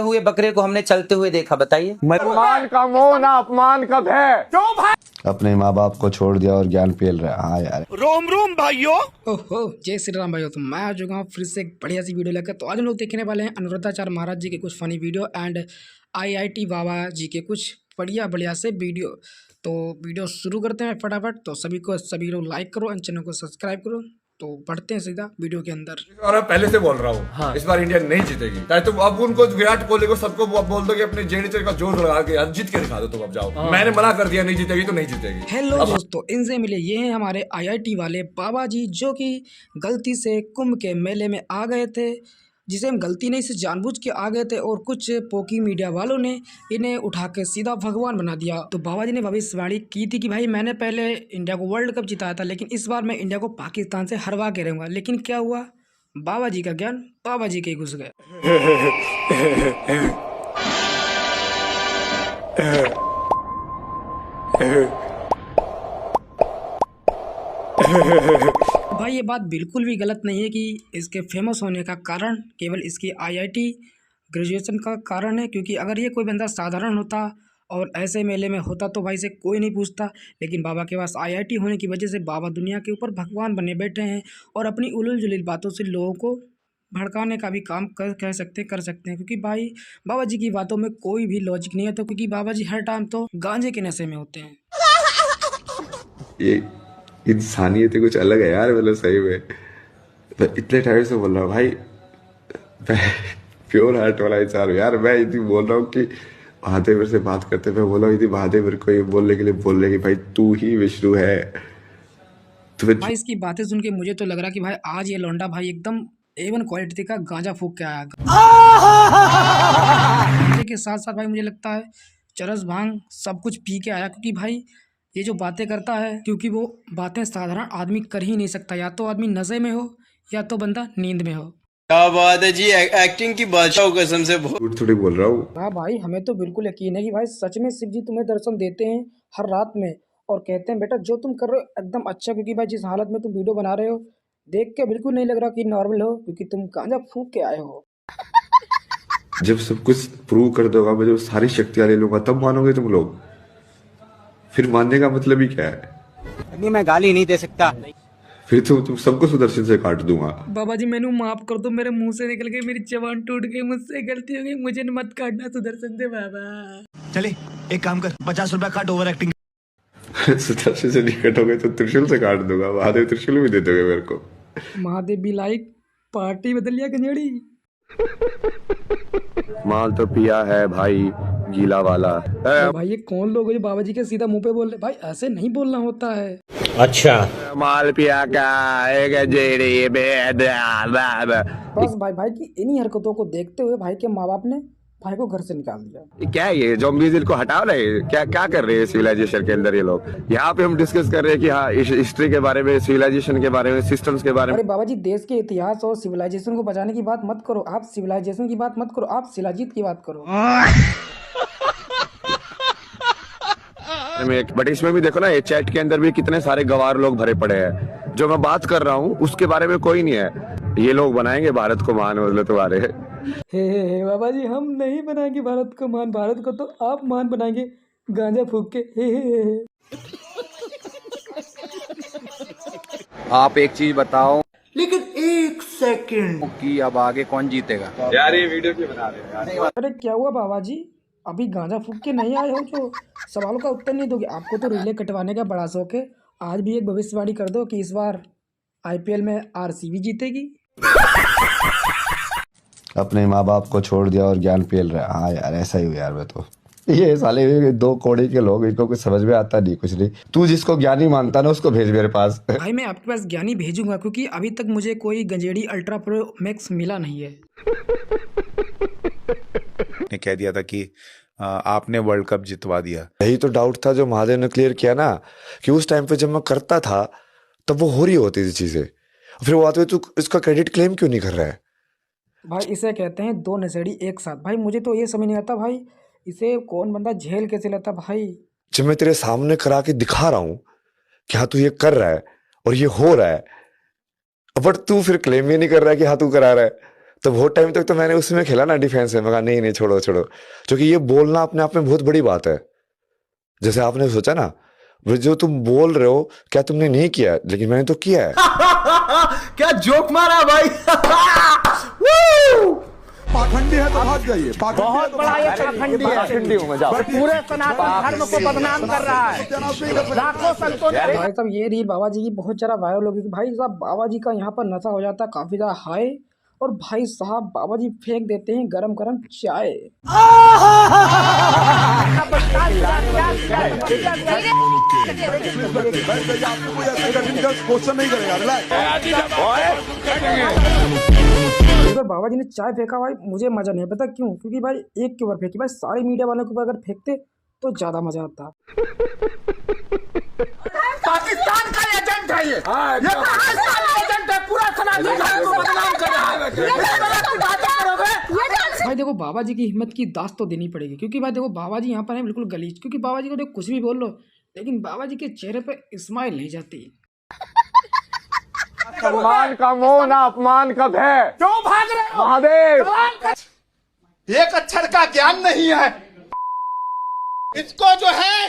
हुए बकरे को हमने चलते हुए देखा, बताइए। सम्मान का मोह ना अपमान का भय। क्यों भाई? अपने माँ बाप को छोड़ दिया और ज्ञान पेल रहा है। हाँ यार, रोम रोम भाइयों। ओहो, जय श्री राम भाइयों। तो मैं आ चुका हूँ फिर से एक बढ़िया सी वीडियो लेकर। तो आज हम लोग देखने वाले हैं अनुरुद्धाचार्य महाराज जी के कुछ फनी वीडियो एंड IIT बाबा जी के कुछ बढ़िया बढ़िया से वीडियो। तो वीडियो शुरू करते हैं फटाफट। तो सभी लोग लाइक करो एंड चैनल को सब्सक्राइब करो। तो बढ़ते हैं सीधा वीडियो के अंदर। और मैं पहले से बोल रहा हूँ, हाँ। इस बार इंडिया नहीं जीतेगी। चाहे तुम अब उनको विराट कोहली को सबको बोल दो कि अपने जेडीचे का जोर लगा के यार जीत के दिखा दो। तुम अब जाओ, हाँ। मैंने मना कर दिया, नहीं जीतेगी तो नहीं जीतेगी। हेलो दोस्तों, इनसे मिले ये हैं हमारे IIT वाले बाबा जी, जो कि गलती से कुंभ के मेले में आ गए थे, जिसे हम गलती नहीं से जानबूझ के आ गए थे और कुछ पोकी मीडिया वालों ने इन्हें उठा के सीधा भगवान बना दिया। तो बाबा जी ने भविष्यवाणी की थी कि भाई मैंने पहले इंडिया को वर्ल्ड कप जिताया था, लेकिन इस बार मैं इंडिया को पाकिस्तान से हरवा के रहूँगा। लेकिन क्या हुआ, बाबा जी का ज्ञान बाबा जी के घुस गए। भाई ये बात बिल्कुल भी गलत नहीं है कि इसके फेमस होने का कारण केवल इसकी IIT ग्रेजुएशन का कारण है। क्योंकि अगर ये कोई बंदा साधारण होता और ऐसे मेले में होता तो भाई से कोई नहीं पूछता। लेकिन बाबा के पास IIT होने की वजह से बाबा दुनिया के ऊपर भगवान बने बैठे हैं और अपनी उलझुल जुलिल बातों से लोगों को भड़काने का भी काम कर सकते हैं। क्योंकि भाई बाबा जी की बातों में कोई भी लॉजिक नहीं है। तो क्योंकि बाबा जी हर टाइम तो गांजे के नशे में होते हैं। ये इंसानियत कुछ अलग है यार, मतलब सही में। तो इतने टाइम से बोल रहा हूँ भाई, मैं प्योर हार्ट वाला इंसान हूँ यार। मैं इतनी बोल रहा हूँ कि महादेव से बात करते, मैं बोला इतनी महादेव को ये बोलने के लिए बोल रहे कि भाई तू ही विष्णु है। तो भाई इसकी बातें सुन के मुझे तो लग रहा कि भाई आज ये लौंडा भाई एकदम A1 क्वालिटी का गांजा फूक के आया। गांजे के साथ साथ भाई मुझे लगता है चरस भांग सब कुछ पी के आया। क्योंकि भाई ये जो बातें करता है, क्योंकि वो बातें साधारण आदमी कर ही नहीं सकता। या तो आदमी नशे में हो या तो बंदा नींद में हो। क्या बात है जी, एक्टिंग की बादशाह कसम से। झूठ थोड़ी बोल रहा हूँ। हाँ भाई, हमें तो बिल्कुल यकीन है कि भाई सच में शिव जी तुम्हें दर्शन देते हैं हर रात में और कहते हैं बेटा जो तुम कर रहे हो एकदम अच्छा। क्योंकि भाई जिस हालत में तुम वीडियो बना रहे हो देख के बिल्कुल नहीं लग रहा कि नॉर्मल हो, क्योंकि तुम गांजा फूक के आए हो। जब सब कुछ प्रूव कर दोगा, मैं जब सारी शक्तियां ले लूंगा तब मानोगे तुम लोग। फिर मानने का मतलब ही क्या है? नहीं, मैं गाली नहीं दे सकता। फिर तो तुम सबको सुदर्शन से काट दूंगा। बाबा जी मैंने माफ कर दो, मेरे मुंह से निकल गई, मेरी जबान टूट गई, मुझसे गलती हो गई, मुझे मत काटना सुदर्शन से बाबा। चले एक काम कर, 50 रुपया काट ओवर एक्टिंग। सुदर्शन से नहीं कटोगे तो त्रिशूल से काट दूंगा। महादेव त्रिशूल भी दे दोगे मेरे को। महादेव भी लाइक पार्टी बदल लिया गंजेड़ी। माल तो पिया है भाई, गीला वाला। भाई ये कौन लोग हैं जो बाबा जी के सीधा मुंह पे बोल रहे? भाई ऐसे नहीं बोलना होता है। अच्छा, माल पिया का बस भाई की इन्हीं हरकतों को देखते हुए भाई के माँ बाप ने भाई को घर से निकाल दिया। क्या है ये ज़ॉम्बीज़, इनको हटाओ ना। क्या क्या कर रहे हैं सिविलाइजेशन के अंदर ये लोग? यहाँ पे हम डिस्कस कर रहे हैं कि हाँ हिस्ट्री के बारे में, सिविलाइजेशन के बारे में, सिस्टम्स के बारे में। अरे बाबा जी देश के इतिहास और सिविलाइजेशन को बचाने की बात मत करो। आप सिविलाइजेशन की बात मत करो, आप शिलाजीत की बात करो। बट इसमें भी देखो ना, ये चैट के अंदर भी कितने सारे गवार लोग भरे पड़े हैं। जो मैं बात कर रहा हूँ उसके बारे में कोई नहीं है। ये लोग बनाएंगे भारत को महान, मतलब तुम्हारे। हे बाबा जी, हम नहीं बनाएंगे भारत को मान, भारत को तो आप मान बनाएंगे गांजा फूक के। हे। आप एक चीज बताओ, लेकिन एक सेकंड कि अब आगे कौन जीतेगा? यार ये वीडियो क्यों बना रहे हैं यार? अरे क्या हुआ बाबा जी, अभी गांजा फूक के नहीं आए हो जो सवालों का उत्तर नहीं दोगे? आपको तो रीले कटवाने का बड़ा शौक है। आज भी एक भविष्यवाणी कर दो कि इस बार IPL में RCB जीतेगी। अपने माँ बाप को छोड़ दिया और ज्ञान पेल रहा है। हाँ यार, ऐसा ही हूँ यार मैं तो। ये साले दो कोड़े के लोग, इनको कुछ समझ में आता नहीं, कुछ नहीं। तू जिसको ज्ञानी मानता ना उसको भेज मेरे पास। भाई मैं आपके पास ज्ञानी भेजूंगा, क्योंकि अभी तक मुझे कोई गंजेड़ी अल्ट्रा प्रो मैक्स मिला नहीं है। ने कह दिया था कि आपने वर्ल्ड कप जितवा दिया। यही तो डाउट था जो महादेव ने क्लियर किया ना, कि उस टाइम पे जब मैं करता था तब वो हो रही होती थी चीजें। फिर वो आते हुए तू इसका क्रेडिट क्लेम क्यों नहीं कर रहा है? भाई इसे कहते हैं दो नशेड़ी एक साथ। भाई मुझे तो ये समझ नहीं आता भाई इसे कौन बंदा झेल कैसे लेता भाई। जब मैं तेरे सामने करा के दिखा रहा हूँ कि हाँ तू ये कर रहा है और ये हो रहा है, बट तू फिर क्लेम ही नहीं कर रहा है कि हाँ तू करा रहा है, तो बहुत टाइम तक तो मैंने उसमें खेला ना, डिफेंस में। मैं कहा नहीं नहीं, छोड़ो छोड़ो, क्योंकि ये बोलना अपने आप में बहुत बड़ी बात है। जैसे आपने सोचा ना, वो जो तुम बोल रहे हो क्या तुमने नहीं किया, लेकिन मैंने तो किया है। क्या जोक मारा भाई। पाखंडी है तो भाग जाइए। बहुत बड़ा ये पाखंडी है। पाखंडी हूँ मैं, जाओ। पूरे सनातन धर्म को बदनाम कर रहा है। लाखों संतों ने भाई साहब ये रील बाबा जी की बहुत ज़्यादा वायरल हो गई। भाई साहब बाबा जी का यहाँ पर नशा हो जाता है काफ़ी ज़्यादा हाई, और भाई साहब बाबा जी फेंक देते हैं गरम गरम चाय। क्वेश्चन नहीं करेगा। अगर बाबा जी ने चाय फेंका भाई, मुझे मजा नहीं पता क्यों, क्योंकि भाई एक के ऊपर फेंकी, भाई सारे मीडिया वालों के ऊपर अगर फेंकते तो ज्यादा मजा आता। पाकिस्तान का एजेंट है ये एजेंट है, पूरा सनातन धर्म को बदनाम कर रहा है। भाई देखो बाबा जी की हिम्मत की दास्त तो देनी पड़ेगी, क्योंकि भाई देखो बाबा जी यहाँ पर है बिल्कुल गलीज, क्योंकि बाबा जी को देखो कुछ भी बोल लो, लेकिन बाबा जी के चेहरे पे स्माइल नहीं जाती। सम्मान का मोह ना अपमान का भय। क्यों भाग रहे हो महादेव। एक अक्षर का ज्ञान नहीं है इसको, जो है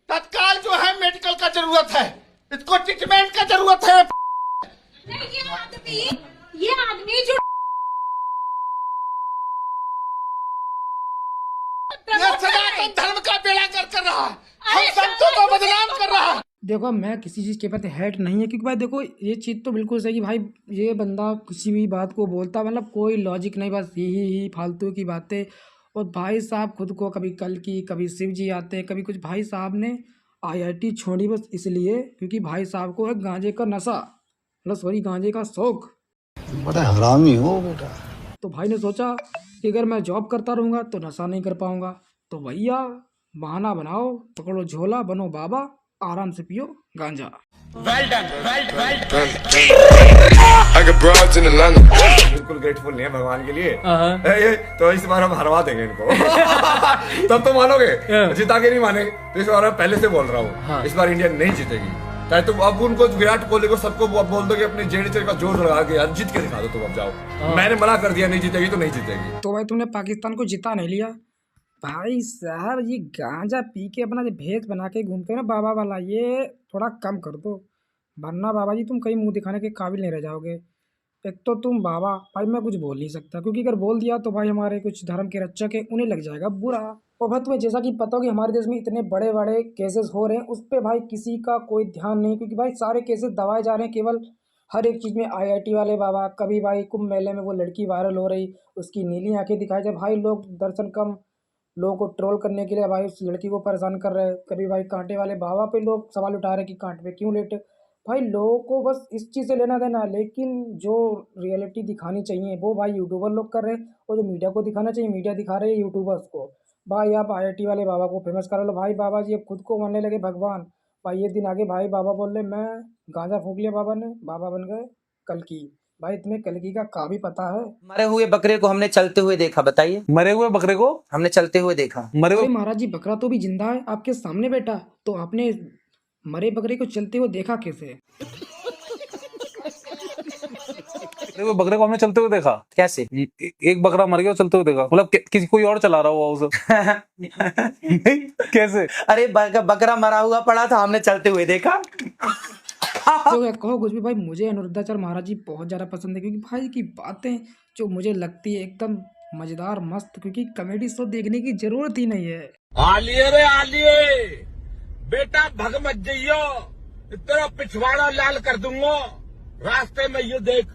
तत्काल जो है मेडिकल का जरूरत है, इसको ट्रीटमेंट का जरूरत है। ये आदमी जो सनातन धर्म का बेड़ा कर रहा है, हम संतों को बदनाम कर रहा है। देखो मैं किसी चीज़ के प्रति हेट नहीं है, क्योंकि भाई देखो ये चीज़ तो बिल्कुल सही कि भाई ये बंदा किसी भी बात को बोलता, मतलब कोई लॉजिक नहीं, बस ही फालतू की बातें। और भाई साहब खुद को कभी कल की, कभी शिव जी आते हैं, कभी कुछ। भाई साहब ने IIT छोड़ी बस इसलिए क्योंकि भाई साहब को है गांजे का नशा, मतलब सॉरी गांजे का शौक। बड़ा हरामी हो बेटा। तो भाई ने सोचा कि अगर मैं जॉब करता रहूँगा तो नशा नहीं कर पाऊँगा, तो भैया बहाना बनाओ, पकड़ो झोला, बनो बाबा, आराम से पियो गांजा। बिल्कुल ग्रेटफुल नहीं है भगवान के लिए। तो इस बार हम हरवा देंगे इनको। तब तो मानोगे, जिता के नहीं माने तो इस बार मैं पहले से बोल रहा हूँ, इस बार इंडिया नहीं जीतेगी। चाहे तुम अब उनको विराट कोहली को सबको बोल दो कि अपने जेडीचे का जोर लगा के यार जीत के दिखा दो, तुम अब जाओ। मैंने मना कर दिया नहीं जीतेगी तो नहीं जीतेगी। तो भाई तुमने पाकिस्तान को जिता नहीं लिया। भाई साहब ये गांजा पी के अपना जो भेष बना के घूमते हो ना बाबा वाला, ये थोड़ा कम कर दो, वरना बाबा जी तुम कहीं मुंह दिखाने के काबिल नहीं रह जाओगे। एक तो तुम बाबा, भाई मैं कुछ बोल नहीं सकता, क्योंकि अगर बोल दिया तो भाई हमारे कुछ धर्म के रक्षक है उन्हें लग जाएगा बुरा। और भाई तुम्हें जैसा कि पता हो कि हमारे देश में इतने बड़े बड़े केसेस हो रहे हैं, उस पर भाई किसी का कोई ध्यान नहीं, क्योंकि भाई सारे केसेस दबाए जा रहे हैं केवल हर एक चीज़ में। IIT वाले बाबा, कभी भाई कुंभ मेले में वो लड़की वायरल हो रही, उसकी नीली आंखें दिखाई जाए, भाई लोग दर्शन कम, लोगों को ट्रोल करने के लिए भाई उस लड़की को परेशान कर रहे हैं। कभी भाई कांटे वाले बाबा पे लोग सवाल उठा रहे हैं कि कांटे पे क्यों लेटे। भाई लोगों को बस इस चीज़ से लेना देना, लेकिन जो रियलिटी दिखानी चाहिए वो भाई यूट्यूबर लोग कर रहे हैं, और जो मीडिया को दिखाना चाहिए मीडिया दिखा रहे हैं यूट्यूबर्स को। भाई आप IIT वाले बाबा को फेमस करा लो। भाई बाबा जी अब खुद को मानने लगे भगवान। भाई ये दिन आगे भाई बाबा बोल रहे मैं गांजा फूंक लिया बाबा ने, बाबा बन गए कल्कि। भाई तुम्हें कल्कि का भी पता है? मरे हुए बकरे को हमने चलते हुए देखा, बताइए। मरे हुए बकरे को हमने चलते हुए देखा। मरे हुए महाराज जी बकरा तो भी जिंदा है आपके सामने बैठा, तो आपने मरे बकरे को चलते हुए देखा कैसे? बकरे को हमने चलते हुए देखा। कैसे? एक बकरा मर गया चलते हुए देखा, मतलब किसी कोई और चला रहा हुआ उसे। कैसे? अरे बकरा मरा हुआ पड़ा था, हमने चलते हुए देखा। तो कहो कुछ भी, भाई मुझे अनिरुद्धाचार्य महाराज जी बहुत ज़्यादा पसंद है, क्योंकि भाई की बातें जो मुझे लगती है एकदम मजेदार मस्त, क्योंकि कॉमेडी शो देखने की जरूरत ही नहीं है। आलिए रे आलिए बेटा, भग मत जाइयो, तेरा पिछवाड़ा लाल कर दूंगा रास्ते में, ये देख।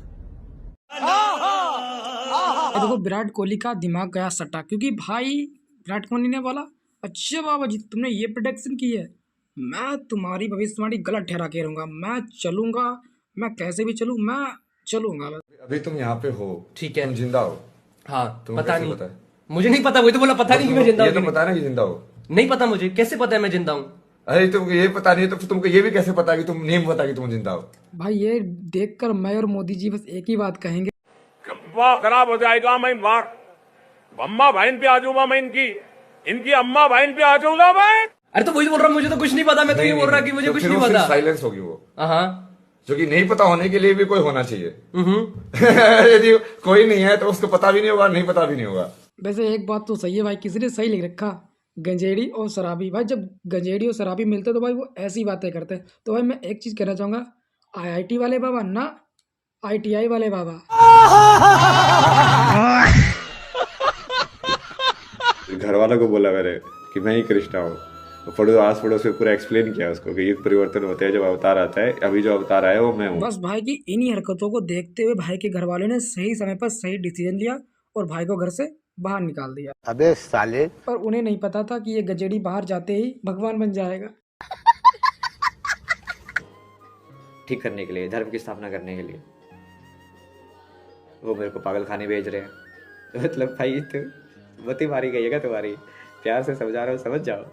देखो विराट कोहली का दिमाग गया सटा, क्योंकि भाई विराट कोहली ने बोला अच्छा बाबा जी तुमने ये प्रोडक्शन की है, मैं तुम्हारी भविष्यवाणी गलत ठहरा के रहूंगा, मैं चलूंगा, मैं कैसे भी चलूं, मैं चलूंगा। अभी तुम यहाँ पे हो, ठीक है, तुम जिंदा हो। हाँ तुम्हें पता कैसे नहीं, पता है? मुझे नहीं पता, वही तो बोला पता नहीं कि मैं जिंदा हूँ। ये तो पता है ना कि जिंदा हो। नहीं पता मुझे, कैसे पता है मैं जिंदा हूँ? अरे तुमको ये पता नहीं तो तुमको ये भी कैसे पता कि तुम नहीं पता कि तुम जिंदा हो? भाई ये देखकर मैं और मोदी जी बस एक ही बात कहेंगे, खराब हो जाएगा, मैं अम्मा बहन पे आ जाऊंगा, मैं इनकी अम्मा बहन पे आ जाऊंगा मैं। अरे तो वही बोल रहा हूँ, मुझे तो कुछ नहीं पता, मैं तो ये बोल रहा कि मुझे कुछ नहीं पता। साइलेंस होगी वो। हाँ जो कि नहीं पता होने के लिए भी कोई होना चाहिए। यदि कोई नहीं है तो उसको पता भी नहीं होगा, नहीं पता भी नहीं होगा। वैसे एक बात तो सही है भाई, किसी ने सही लिख रखा, गंजेड़ी और शराबी। भाई जब गंजेड़ी और शराबी मिलते तो भाई वो ऐसी बातें करते हैं। तो भाई मैं एक चीज़ कहना चाहूँगा, IIT वाले बाबा ना ITI वाले बाबा। घर वालों को बोला मैंने कि मैं ही कृष्णा हूँ, तो आस पड़ोस में पूरा एक्सप्लेन किया उसको कि युग परिवर्तन होते हैं जब अवतार आता है, अभी जो अवतार आया वो मैं हूँ। बस भाई की इन्हीं हरकतों को देखते हुए भाई के घर वालों ने सही समय पर सही डिसीजन लिया और भाई को घर से बाहर निकाल दिया। अबे साले, पर उन्हें नहीं पता था कि ये गजेड़ी बाहर जाते ही भगवान बन जाएगा। ठीक करने के लिए, धर्म की स्थापना करने के लिए वो मेरे को पागल खाने भेज रहे हैं। मतलब भाई तो मती मारी गई है तुम्हारी, प्यार से समझा रहा हूँ, समझ जाओ।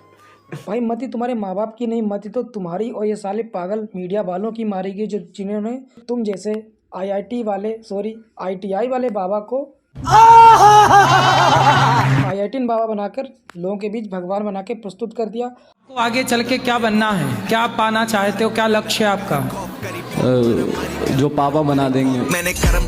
भाई मती तुम्हारे माँ बाप की नहीं, मती तो तुम्हारी और ये साले पागल मीडिया वालों की मारी गई, जो जिन्होंने तुम जैसे ITI वाले बाबा को IIT बाबा बनाकर लोगों के बीच भगवान बना के प्रस्तुत कर दिया। तो आगे चल के क्या बनना है, क्या पाना चाहते हो, क्या लक्ष्य है आपका? जो पापा बना देंगे। मैंने कर्म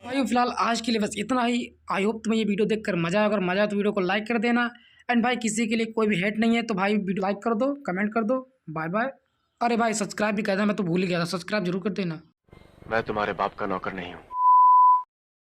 भाई फिलहाल आज के लिए बस इतना ही। आई होप तुम्हें ये वीडियो देखकर मजा आया। अगर मजा आया तो वीडियो को लाइक कर देना। एंड भाई किसी के लिए कोई भी हेट नहीं है तो भाई वीडियो लाइक कर दो, कमेंट कर दो। Bye bye. अरे भाई सब्सक्राइब भी कर देना, मैं तो भूल ही गया था, सब्सक्राइब जरूर कर देना। मैं तुम्हारे बाप का नौकर नहीं हूँ।